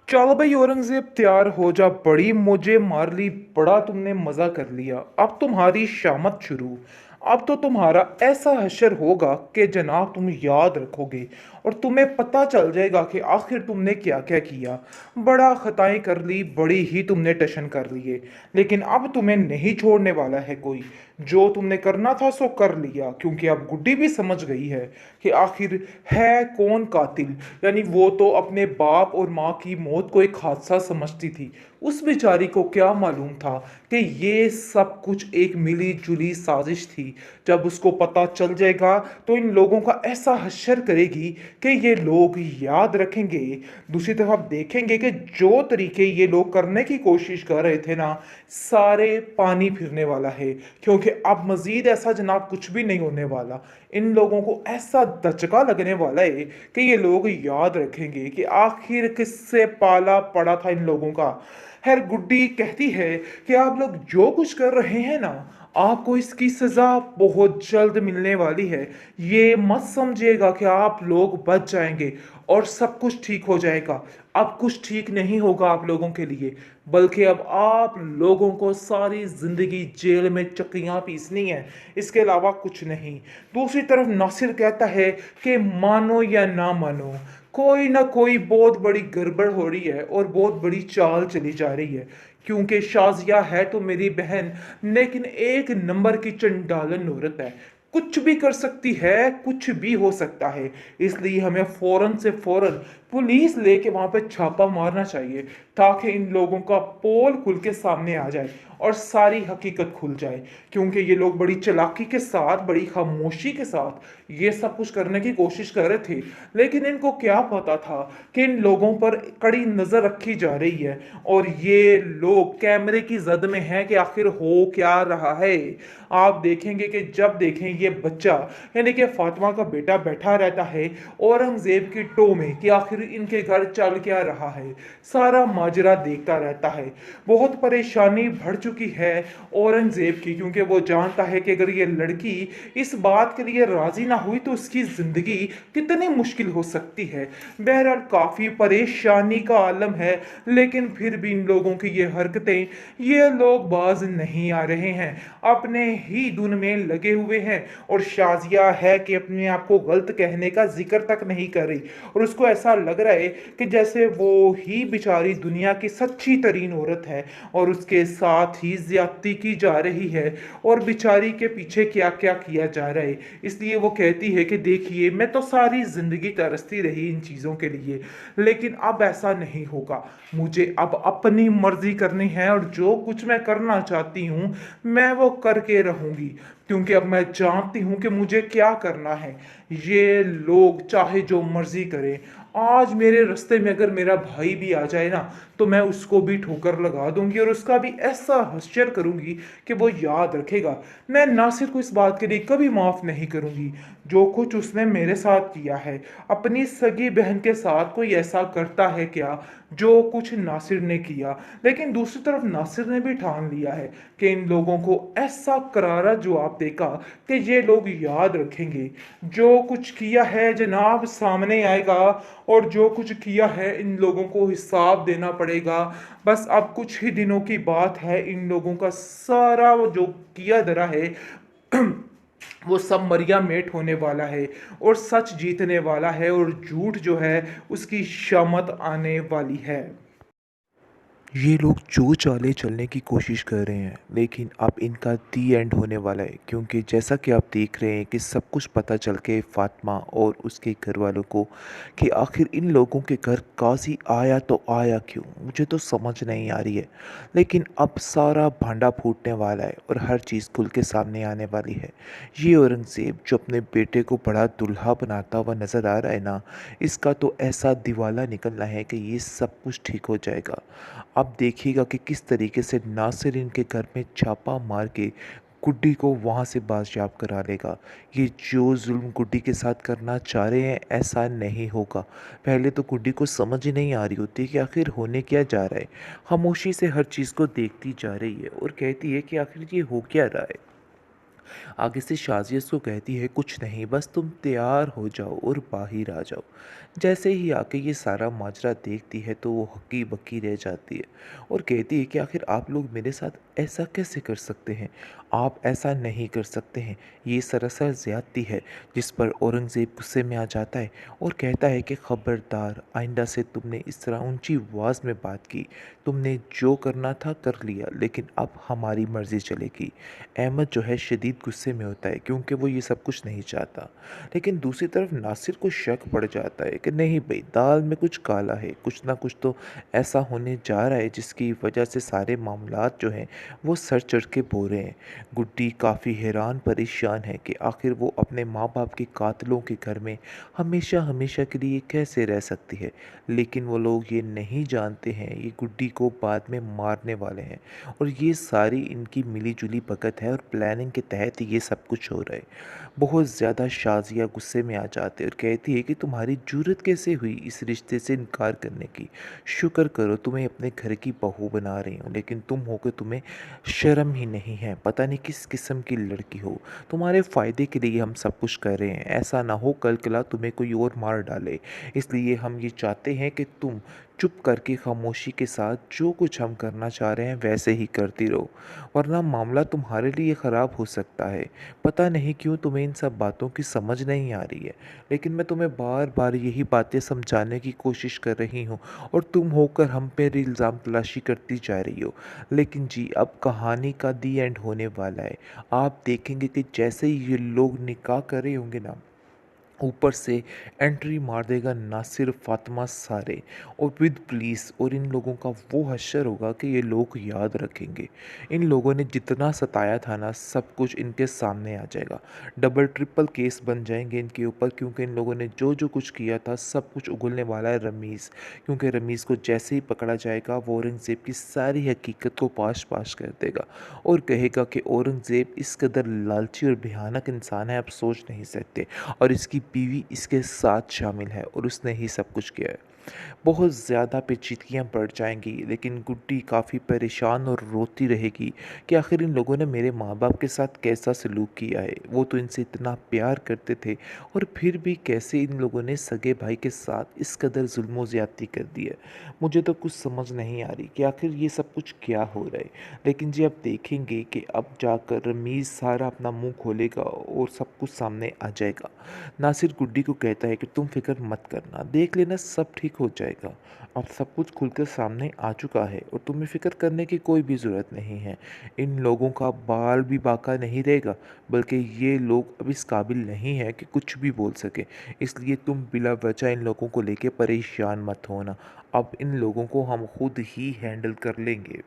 चल भाई औरंगजेब तैयार हो जा, बड़ी मुझे मार ली, बड़ा तुमने मजा कर लिया। अब तुम्हारी शामत शुरू। अब तो तुम्हारा ऐसा हशर होगा कि जनाब तुम याद रखोगे और तुम्हें पता चल जाएगा कि आखिर तुमने क्या क्या किया। बड़ा खताएं कर ली, बड़ी ही तुमने टशन कर लिए, लेकिन अब तुम्हें नहीं छोड़ने वाला है कोई। जो तुमने करना था सो कर लिया, क्योंकि अब गुड्डी भी समझ गई है कि आखिर है कौन कातिल। यानी वो तो अपने बाप और माँ की मौत को एक हादसा समझती थी। उस बेचारी को क्या मालूम था कि ये सब कुछ एक मिली जुली साजिश थी। जब उसको पता चल जाएगा तो इन लोगों का ऐसा हश्र करेगी कि ये लोग याद रखेंगे। दूसरी तरफ देखेंगे कि जो तरीके ये लोग करने की कोशिश कर रहे थे ना, सारे पानी फिरने वाला है, क्योंकि अब मजीद ऐसा जनाब कुछ भी नहीं होने वाला। इन लोगों को ऐसा दचका लगने वाला है कि ये लोग याद रखेंगे कि आखिर किससे पाला पड़ा था इन लोगों का। खैर गुड्डी कहती है कि आप लोग जो कुछ कर रहे हैं ना, आपको इसकी सजा बहुत जल्द मिलने वाली है। ये मत समझिएगा कि आप लोग बच जाएंगे और सब कुछ ठीक हो जाएगा। अब कुछ ठीक नहीं होगा आप लोगों के लिए, बल्कि अब आप लोगों को सारी जिंदगी जेल में चक्रियां पीसनी है, इसके अलावा कुछ नहीं। दूसरी तरफ नासिर कहता है कि मानो या ना मानो, कोई ना कोई बहुत बड़ी गड़बड़ हो रही है और बहुत बड़ी चाल चली जा रही है। क्योंकि शाजिया है तो मेरी बहन, लेकिन एक नंबर की चंडालन औरत है। कुछ भी कर सकती है, कुछ भी हो सकता है। इसलिए हमें फौरन से फौरन पुलिस लेके वहां पे छापा मारना चाहिए, ताकि इन लोगों का पोल खुल के सामने आ जाए और सारी हकीकत खुल जाए। क्योंकि ये लोग बड़ी चालाकी के साथ, बड़ी खामोशी के साथ ये सब कुछ करने की कोशिश कर रहे थे, लेकिन इनको क्या पता था कि इन लोगों पर कड़ी नजर रखी जा रही है और ये लोग कैमरे की जद में हैं कि आखिर हो क्या रहा है। आप देखेंगे कि जब देखें ये बच्चा, यानी कि फातिमा का बेटा बैठा रहता है औरंगजेब की टो में कि आखिर इनके घर चल क्या रहा है, सारा माजरा देखता रहता है। बहुत परेशानी बढ़ चुकी है औरंगजेब की, क्योंकि वो जानता है कि अगर ये लड़की इस बात के लिए राजी ना हुई तो उसकी जिंदगी कितनी मुश्किल हो सकती है। बहरहाल काफी परेशानी का आलम है, लेकिन फिर भी इन लोगों की ये हरकतें, ये लोग बाज नहीं आ रहे हैं, अपने ही धुन में लगे हुए हैं। और शाजिया है कि अपने आप को गलत कहने का जिक्र तक नहीं कर रही, और उसको ऐसा लग रहा है कि जैसे वो ही बेचारी दुनिया की सच्ची तरीन औरत है और उसके साथ ही ज्यादती की जा रही है और बेचारी के पीछे क्या क्या किया जा रहा है। इसलिए वो कहती है कि देखिए, मैं तो सारी जिंदगी तरसती रही इन चीज़ों के लिए, लेकिन अब ऐसा नहीं होगा। मुझे अब अपनी मर्जी करनी है और जो कुछ मैं करना चाहती हूँ मैं वो करके रहूंगी, क्योंकि अब मैं जानती हूँ कि मुझे क्या करना है। ये लोग चाहे जो मर्जी करें, आज मेरे रास्ते में अगर मेरा भाई भी आ जाए ना, तो मैं उसको भी ठोकर लगा दूंगी और उसका भी ऐसा हश्र करूंगी कि वो याद रखेगा। मैं नासिर को इस बात के लिए कभी माफ नहीं करूंगी। जो कुछ उसने मेरे साथ किया है, अपनी सगी बहन के साथ कोई ऐसा करता है क्या जो कुछ नासिर ने किया। लेकिन दूसरी तरफ नासिर ने भी ठान लिया है कि इन लोगों को ऐसा करारा जवाब देगा कि ये लोग याद रखेंगे। जो कुछ किया है जनाब सामने आएगा, और जो कुछ किया है इन लोगों को हिसाब देना पड़ेगा। बस अब कुछ ही दिनों की बात है, इन लोगों का सारा वो जो किया धरा है वो सब मरिया मेट होने वाला है और सच जीतने वाला है, और झूठ जो है उसकी शामत आने वाली है। ये लोग जो चालें चलने की कोशिश कर रहे हैं, लेकिन अब इनका दी एंड होने वाला है, क्योंकि जैसा कि आप देख रहे हैं कि सब कुछ पता चल के फातिमा और उसके घर वालों को कि आखिर इन लोगों के घर काजी आया तो आया क्यों, मुझे तो समझ नहीं आ रही है। लेकिन अब सारा भांडा फूटने वाला है और हर चीज़ खुल के सामने आने वाली है। ये औरंगज़ेब जो अपने बेटे को बड़ा दुल्हा बनाता हुआ नज़र आ रहा है ना, इसका तो ऐसा दिवाला निकलना है कि ये सब कुछ ठीक हो जाएगा। आप देखिएगा कि किस तरीके से नासिर इनके घर में छापा मार के गुड्डी को वहाँ से बाजियाब करा लेगा। ये जो जुल्म गुड्डी के साथ करना चाह रहे हैं, ऐसा नहीं होगा। पहले तो गुड्डी को समझ ही नहीं आ रही होती कि आखिर होने क्या जा रहा है। खामोशी से हर चीज़ को देखती जा रही है और कहती है कि आखिर ये हो क्या रहा है। आगे से शाजिया उसको कहती है, कुछ नहीं, बस तुम तैयार हो जाओ और बाहर आ जाओ। जैसे ही आके ये सारा माजरा देखती है तो वो हक्की बक्की रह जाती है और कहती है कि आखिर आप लोग मेरे साथ ऐसा कैसे कर सकते हैं। आप ऐसा नहीं कर सकते हैं। ये सरासर ज़्यादती है। जिस पर औरंगज़ेब गुस्से में आ जाता है और कहता है कि ख़बरदार, आइंदा से तुमने इस तरह ऊंची आवाज़ में बात की। तुमने जो करना था कर लिया, लेकिन अब हमारी मर्ज़ी चलेगी। अहमद जो है शदीद गुस्से में होता है क्योंकि वो ये सब कुछ नहीं चाहता। लेकिन दूसरी तरफ नासिर को शक पड़ जाता है कि नहीं भाई, दाल में कुछ काला है, कुछ ना कुछ तो ऐसा होने जा रहा है जिसकी वजह से सारे मामलात जो हैं वो सर चढ़ के बो रहे हैं। गुड्डी काफ़ी हैरान परेशान है कि आखिर वो अपने माँ बाप के कातलों के घर में हमेशा हमेशा के लिए कैसे रह सकती है। लेकिन वो लोग ये नहीं जानते हैं ये गुड्डी को बाद में मारने वाले हैं और ये सारी इनकी मिली जुली भगत है और प्लानिंग के तहत ये सब कुछ हो रहा है। बहुत ज़्यादा शाज़िया गुस्से में आ जाती है और कहती है कि तुम्हारी जुर्रत कैसे हुई इस रिश्ते से इनकार करने की। शुक्र करो तुम्हें अपने घर की बहू बना रही हूँ, लेकिन तुम हो के तुम्हें शर्म ही नहीं है। पता नहीं किस किस्म की लड़की हो। तुम्हारे फ़ायदे के लिए हम सब कुछ कर रहे हैं। ऐसा ना हो कल कला तुम्हें कोई और मार डाले। इसलिए हम ये चाहते हैं कि तुम चुप करके खामोशी के साथ जो कुछ हम करना चाह रहे हैं वैसे ही करती रहो, वरना मामला तुम्हारे लिए ख़राब हो सकता है। पता नहीं क्यों तुम्हें इन सब बातों की समझ नहीं आ रही है, लेकिन मैं तुम्हें बार बार यही बातें समझाने की कोशिश कर रही हूँ और तुम होकर हम पे इल्ज़ाम तलाशी करती जा रही हो। लेकिन जी, अब कहानी का दी एंड होने वाला है। आप देखेंगे कि जैसे ही ये लोग निकाह कर रहे होंगे ना, ऊपर से एंट्री मार देगा नासिर, फातिमा सारे और विद पुलिस, और इन लोगों का वो हश्र होगा कि ये लोग याद रखेंगे। इन लोगों ने जितना सताया था ना, सब कुछ इनके सामने आ जाएगा। डबल ट्रिपल केस बन जाएंगे इनके ऊपर, क्योंकि इन लोगों ने जो जो कुछ किया था सब कुछ उगलने वाला है रमीज़। क्योंकि रमीज़ को जैसे ही पकड़ा जाएगा वो औरंगज़ेब की सारी हकीकत को पाश पाश कर देगा और कहेगा कि औरंगज़ेब इस कदर लालची और भयानक इंसान है, आप सोच नहीं सकते, और इसकी बीवी इसके साथ शामिल है और उसने ही सब कुछ किया है। बहुत ज़्यादा पेचीदगियाँ बढ़ जाएंगी, लेकिन गुड्डी काफ़ी परेशान और रोती रहेगी कि आखिर इन लोगों ने मेरे माँ बाप के साथ कैसा सलूक किया है। वो तो इनसे इतना प्यार करते थे और फिर भी कैसे इन लोगों ने सगे भाई के साथ इस कदर जुल्म ज़्यादती कर दी है। मुझे तो कुछ समझ नहीं आ रही कि आखिर ये सब कुछ क्या हो रहा है। लेकिन जी, आप देखेंगे कि अब जाकर रमीज़ सारा अपना मुंह खोलेगा और सब कुछ सामने आ जाएगा। नासिर गुड्डी को कहता है कि तुम फिक्र मत करना, देख लेना, सब ठीक हो जाएगा। अब सब कुछ खुलकर सामने आ चुका है और तुम्हें फ़िक्र करने की कोई भी ज़रूरत नहीं है। इन लोगों का बाल भी बाका नहीं रहेगा, बल्कि ये लोग अब इस काबिल नहीं है कि कुछ भी बोल सके। इसलिए तुम बिला वजह इन लोगों को लेके परेशान मत होना। अब इन लोगों को हम खुद ही हैंडल कर लेंगे।